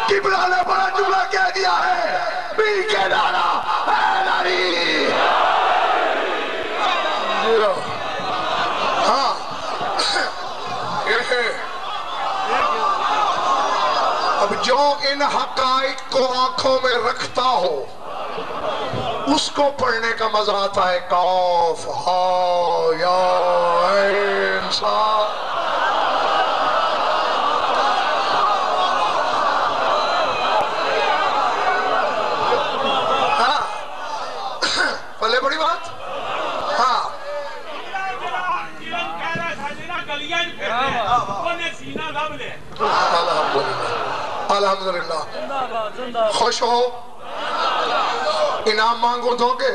قبلہ نے بڑا جملہ کہہ دیا ہے، پی کے ڈالا حیدری۔ ہاں اب جو ان حقائق کو آنکھوں میں رکھتا ہو اس کو پڑھنے کا مزہ آتا ہے۔ کاف ہا یا عین صاد۔ ہاں پلے بڑی بات۔ ہاں الحمدللہ، خوش ہو، انعام مانگو دو گے؟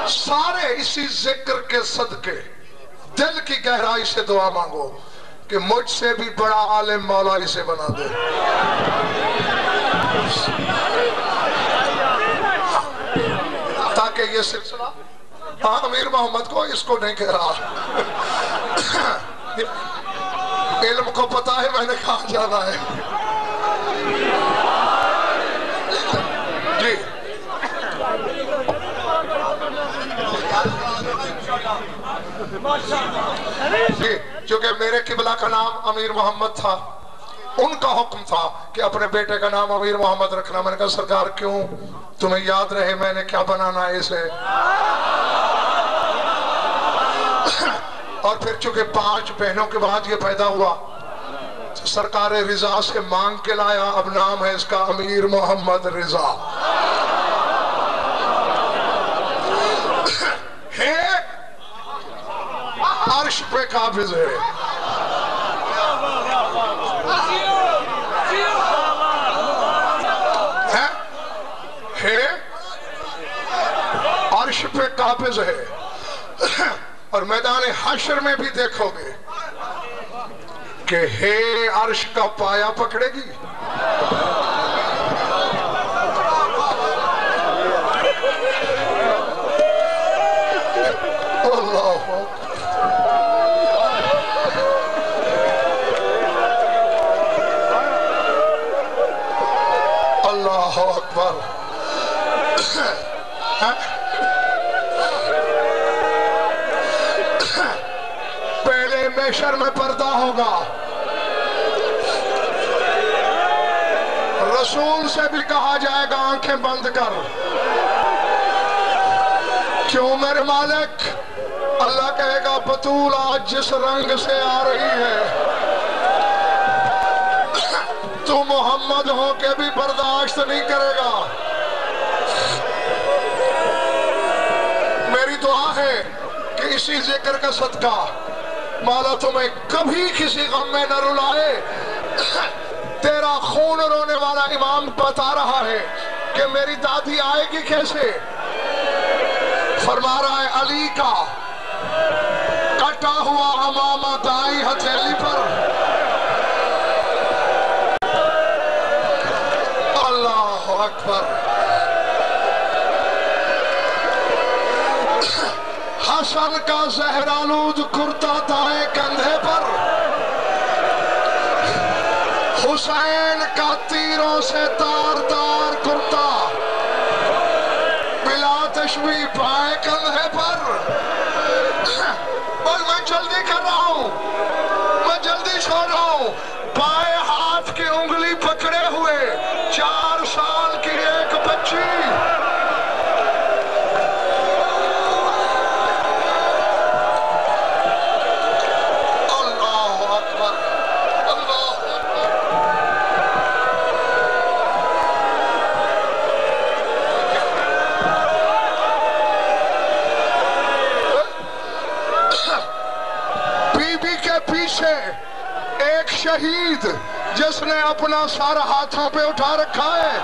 سارے اسی ذکر کے صدقے دل کی گہرائی سے دعا مانگو کہ مجھ سے بھی بڑا عالم مولا اسے بنا دے۔ تاکہ یہ سلسلہ ہاں امیر محمد کو اس کو نہیں کہہ رہا، علم کو پتا ہے میں نے کہاں جانا ہے۔ جی جی چونکہ میرے قبلہ کا نام امیر محمد تھا، ان کا حکم تھا کہ اپنے بیٹے کا نام امیر محمد رکھنا۔ میں نے کہا سرکار کیوں؟ تمہیں یاد رہے میں نے کیا بنانا ہے اسے۔ اور پھر چونکہ 5 بہنوں کے بعد یہ پیدا ہوا، سرکار رضا سے مانگ کے لایا، اب نام ہے اس کا امیر محمد رضا۔ ہے عرش پہ قابض ہے، عرش پہ قابض ہے۔ اور میدان حشر میں بھی دیکھو گے کہ ہے عرش کا پایا پکڑے گی۔ اللہ اکبر۔ پہلے محشر میں پردہ ہوگا، رسول سے بھی کہا جائے گا آنکھیں بند کر۔ کیوں میرے مالک؟ اللہ کہے گا بطول آج جس رنگ سے آ رہی ہے تو محمد ہو کے بھی برداشت نہیں کرے گا۔ میری دعا ہے کہ اسی ذکر کا صدقہ مولا تمہیں کبھی کسی غم میں نہ رلائے۔ تیرا خون رونے والا امام بتا رہا ہے کہ میری دادی آئے گی کیسے؟ فرما رہا ہے علی کا کٹا ہوا امامہ دائیں ہتھیلی پر، اللہ اکبر، حسن کا زہرآلود کرتا دائیں کندھے پر، حسین کا تیروں سے تار تار کرتا بلا تشبیہ بائیں کندھے پر۔ اور میں جلدی کر رہا ہوں، میں جلدی چھوڑ رہا ہوں، بائیں ہاتھ کی انگلی پکڑے ہوئے 4 سال کی ایک بچی، ایک شہید جس نے اپنا سر ہاتھوں پہ اٹھا رکھا ہے۔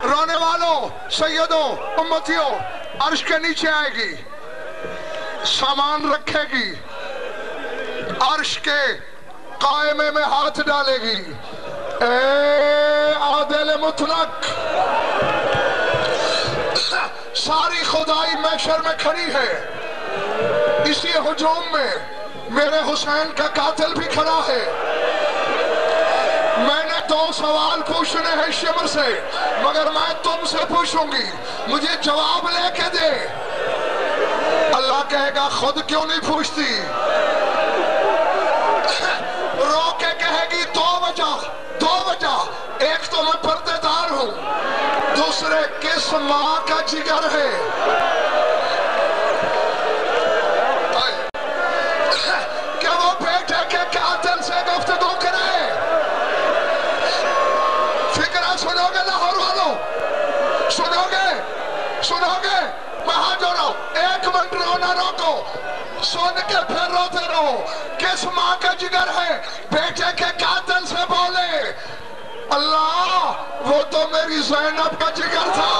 رونے والوں، سیدوں، امتیوں، عرش کے نیچے آئے گی، سامان رکھے گی، عرش کے قائمے میں ہاتھ ڈالے گی۔ اے عادل مطلق، ساری خدائی محشر میں کھڑی ہے، اسی ہجوم میں میرے حسین کا قاتل بھی کھڑا ہے۔ دو سوال پوچھنے ہیں شمر سے، مگر میں تم سے پوچھوں گی، مجھے جواب لے کے دے۔ اللہ کہے گا خود کیوں نہیں پوچھتی؟ رو کے کہے گی دو وجہ، ایک تو میں پردے دار ہوں، دوسرے کس ماں کا جگر ہے؟ کیا وہ بیٹے کے قاتل سے گفتگو کرے؟ فکرہ سنو گے لاہور والوں؟ سنو گے؟ میں ہاتھ جوڑا ہوں، ایک منٹ رونا روکو، سن کے پھر روتے رہو۔ کس ماں کا جگر ہے؟ بیٹے کے قاتل سے بولے اللہ وہ تو میری زینب کا جگر تھا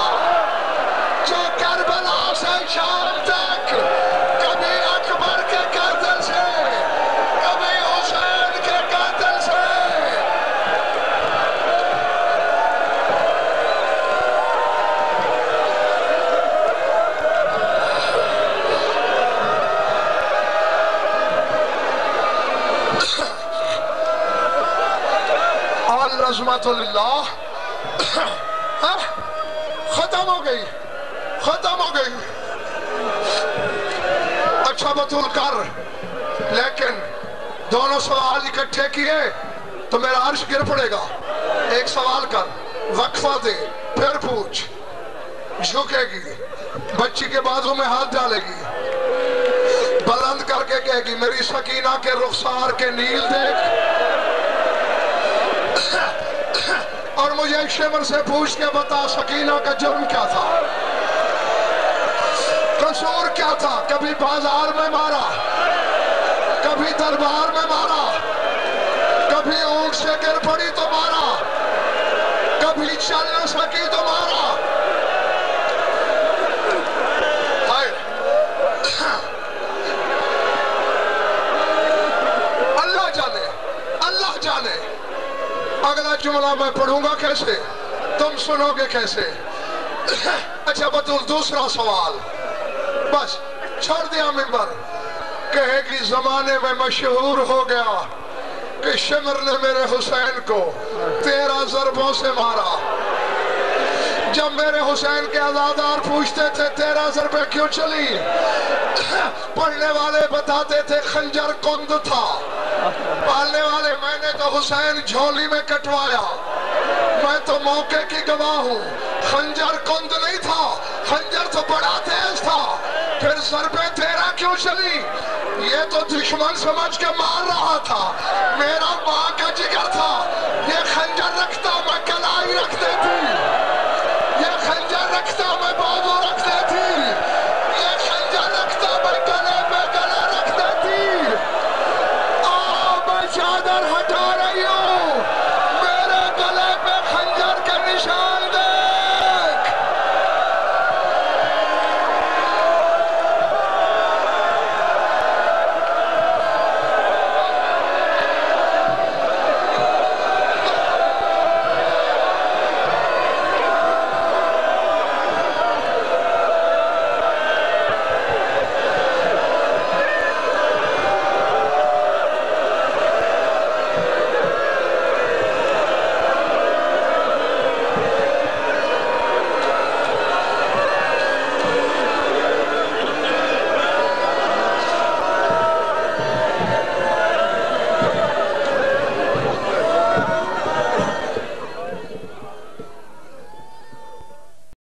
جو کربلا سے شام تک کبھی اکبر کے قاتل سے، کبھی حسین کے قاتل سے۔ عظمت اللہ ختم ہو گئی۔ اچھا بطول کر، لیکن دونوں سوال اکٹھے کیے تو میرا عرش گر پڑے گا۔ ایک سوال کر، وقفہ دے، پھر پوچھ۔ جھکے گی، بچی کے بازو میں ہاتھ ڈالے گی، بلند کر کے کہے گی میری سکینہ کے رخسار کے نیل دیکھ، اور مجھے شمر سے پوچھ کے بتا سکینہ کا جرم کیا تھا، قصور کیا تھا؟ کبھی بازار میں مارا، کبھی دربار میں مارا، کبھی اونٹ سے گر پڑی تو مارا، کبھی چل نہ سکی تو مارا۔ اللہ جانے اگلا جملہ میں پڑھوں گا کیسے، تم سنو گے کیسے؟ اچھا بطول دوسرا سوال، بس چھوڑ دیا منبر۔ کہے گی زمانے میں مشہور ہو گیا کہ شمر نے میرے حسین کو 13 ضربوں سے مارا۔ جب میرے حسین کے عزادار پوچھتے تھے 13 ضربیں کیوں چلی، پڑھنے والے بتاتے تھے خنجر کند تھا، پالنے والے میں نے تو حسین جھولی میں کٹوایا، میں تو موقع کی گواہ ہوں، خنجر کند نہیں تھا، خنجر تو بڑا تیز تھا، پھر ضربیں 13 کیوں چلی؟ یہ تو دشمن سمجھ کے مار رہا تھا، میرا ماں کا جگر تھا،